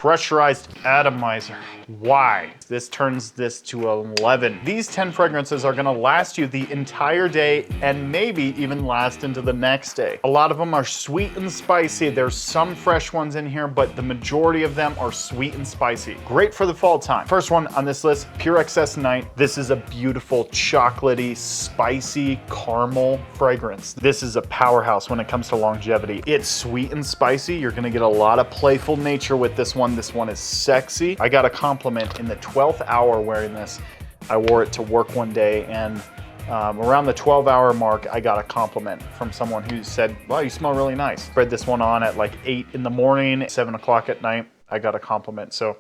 Pressurized atomizer. Why? This turns this to 11. These 10 fragrances are gonna last you the entire day and maybe even last into the next day. A lot of them are sweet and spicy. There's some fresh ones in here, but the majority of them are sweet and spicy. Great for the fall time. First one on this list, Pure Excess Night. This is a beautiful chocolatey, spicy caramel fragrance. This is a powerhouse when it comes to longevity. It's sweet and spicy. You're gonna get a lot of playful nature with this one. This one is sexy. I got a compliment in the 12th hour wearing this. I wore it to work one day, and around the 12-hour mark, I got a compliment from someone who said, wow, you smell really nice. Spread this one on at like 8 in the morning, 7 o'clock at night. I got a compliment. So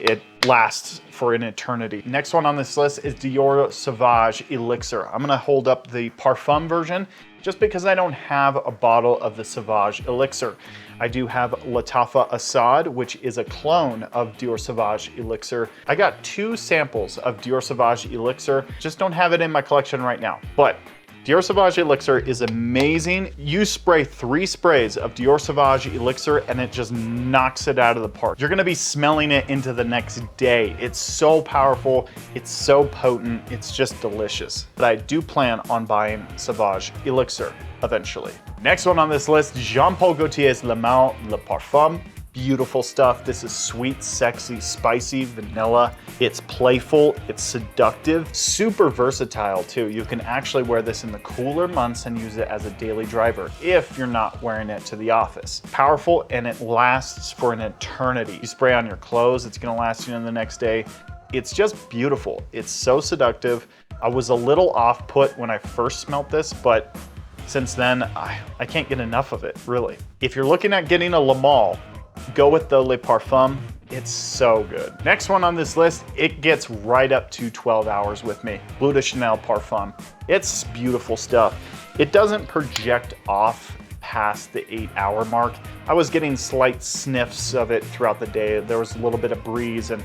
it lasts for an eternity. Next one on this list is Dior Sauvage Elixir. I'm gonna hold up the Parfum version just because I don't have a bottle of the Sauvage Elixir. I do have Lattafa Assad, which is a clone of Dior Sauvage Elixir. I got 2 samples of Dior Sauvage Elixir, just don't have it in my collection right now. But Dior Sauvage Elixir is amazing. You spray 3 sprays of Dior Sauvage Elixir and it just knocks it out of the park. You're gonna be smelling it into the next day. It's so powerful, it's so potent, it's just delicious. But I do plan on buying Sauvage Elixir eventually. Next one on this list, Jean Paul Gaultier's Le Mal Le Parfum. Beautiful stuff. This is sweet, sexy, spicy, vanilla. It's playful, it's seductive, super versatile too. You can actually wear this in the cooler months and use it as a daily driver if you're not wearing it to the office. Powerful, and it lasts for an eternity. You spray on your clothes, it's gonna last you in the next day. It's just beautiful. It's so seductive. I was a little off put when I first smelt this, but since then, I can't get enough of it, really. If you're looking at getting a Le Mal, go with the Le Parfum. It's so good. Next one on this list, it gets right up to 12 hours with me. Bleu de Chanel Parfum. It's beautiful stuff. It doesn't project off past the 8-hour mark. I was getting slight sniffs of it throughout the day. There was a little bit of breeze and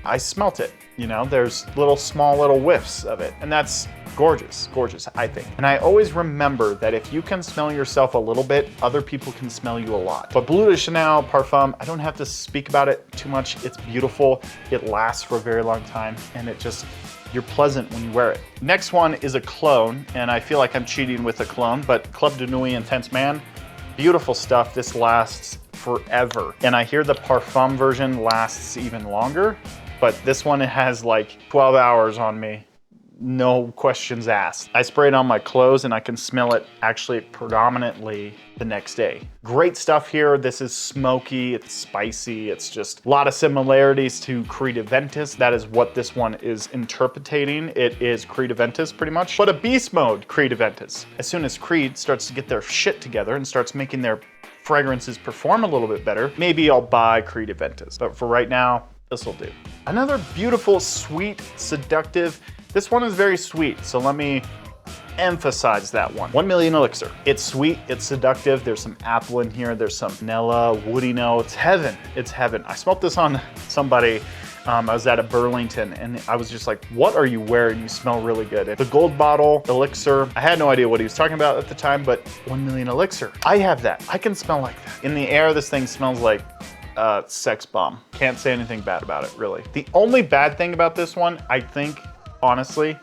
I smelt it. You know, there's small little whiffs of it, and that's gorgeous, I think. And I always remember that if you can smell yourself a little bit, other people can smell you a lot. But Bleu de Chanel Parfum, I don't have to speak about it too much. It's beautiful, it lasts for a very long time, and you're pleasant when you wear it. Next one is a cologne, and I feel like I'm cheating with a cologne, but Club de Nuit Intense Man, beautiful stuff. This lasts forever. And I hear the Parfum version lasts even longer, but this one, it has like 12 hours on me. No questions asked. I spray it on my clothes and I can smell it actually predominantly the next day. Great stuff here. This is smoky, it's spicy, it's just a lot of similarities to Creed Aventus. That is what this one is interpreting. It is Creed Aventus pretty much, but a beast mode Creed Aventus. As soon as Creed starts to get their shit together and starts making their fragrances perform a little bit better, maybe I'll buy Creed Aventus. But for right now, this will do. Another beautiful, sweet, seductive. This one is very sweet, so let me emphasize that one. 1 Million Elixir. It's sweet, it's seductive. There's some apple in here. There's some vanilla, woody notes. It's heaven. It's heaven. I smelled this on somebody. I was at a Burlington and I was just like, what are you wearing? You smell really good. The gold bottle elixir. I had no idea what he was talking about at the time, but 1 Million Elixir. I have that. I can smell like that. In the air, this thing smells like sex bomb. Can't say anything bad about it, really. The only bad thing about this one, I think, honestly,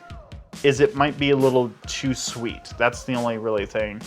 is it might be a little too sweet. That's the only really thing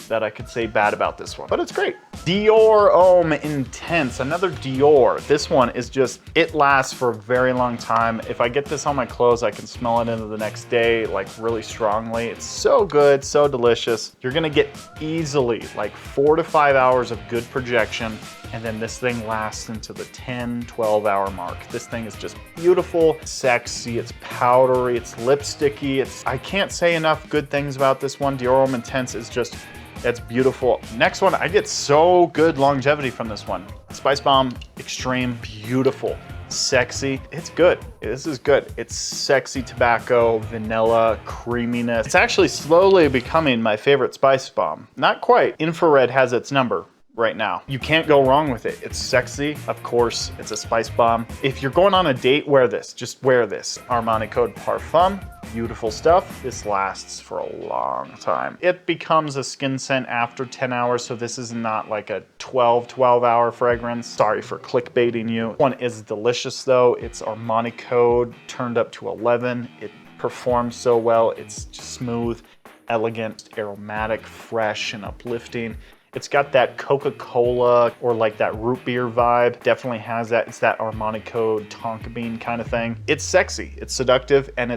that I could say bad about this one, but it's great. Dior Homme Intense, another Dior. This one is just, it lasts for a very long time. If I get this on my clothes, I can smell it into the next day, like really strongly. It's so good, so delicious. You're gonna get easily like 4 to 5 hours of good projection, and then this thing lasts into the 10, 12-hour mark. This thing is just beautiful, sexy, it's powdery, it's lipsticky. I can't say enough good things about this one. Dior Homme Intense is just, it's beautiful. Next one, I get so good longevity from this one. Spice Bomb Extreme, beautiful, sexy. It's good. This is good. It's sexy tobacco, vanilla, creaminess. It's actually slowly becoming my favorite Spice Bomb. Not quite. Infrared has its number right now. You can't go wrong with it. It's sexy. Of course, it's a Spice Bomb. If you're going on a date, wear this. Just wear this. Armani code Parfum. beautiful stuff. This lasts for a long time. It becomes a skin scent after 10 hours, so this is not like a 12-hour fragrance. Sorry for clickbaiting you. This one is delicious though. It's Armani code turned up to 11. It performs so well. It's just smooth, elegant, aromatic, fresh, and uplifting. It's got that Coca-Cola or like that root beer vibe. Definitely has that. It's that Armani code Tonka bean kind of thing. It's sexy, it's seductive, and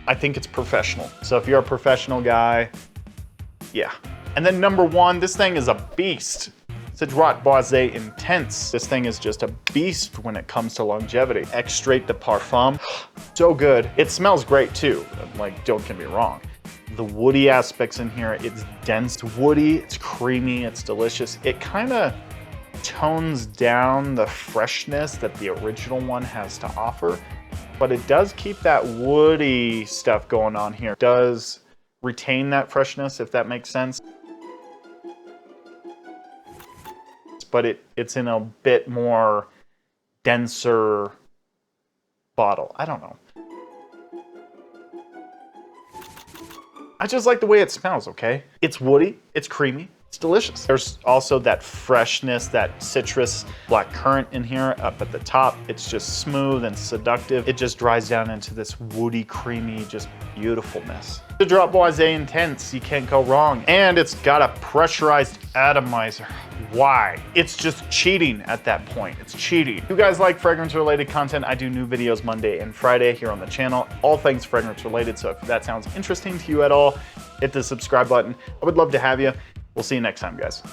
I think it's professional. So if you're a professional guy, yeah. And then number 1, this thing is a beast. It's a Drought Boisé Intense. This thing is just a beast when it comes to longevity. Extrait de Parfum, so good. It smells great too, like don't get me wrong. The woody aspects in here, it's dense woody, it's creamy, it's delicious. It kind of tones down the freshness that the original one has to offer, but it does keep that woody stuff going on here. It does retain that freshness, if that makes sense. But it's in a bit more denser bottle. I don't know. I just like the way it smells, okay? It's woody, it's creamy, it's delicious. There's also that freshness, that citrus black currant in here up at the top. It's just smooth and seductive. It just dries down into this woody, creamy, just beautifulness. The Drought Boisé Intense, you can't go wrong. And it's got a pressurized atomizer. Why? It's just cheating at that point. It's cheating. If you guys like fragrance related content, I do new videos Monday and Friday here on the channel, all things fragrance related. So if that sounds interesting to you at all, hit the subscribe button. I would love to have you. We'll see you next time, guys.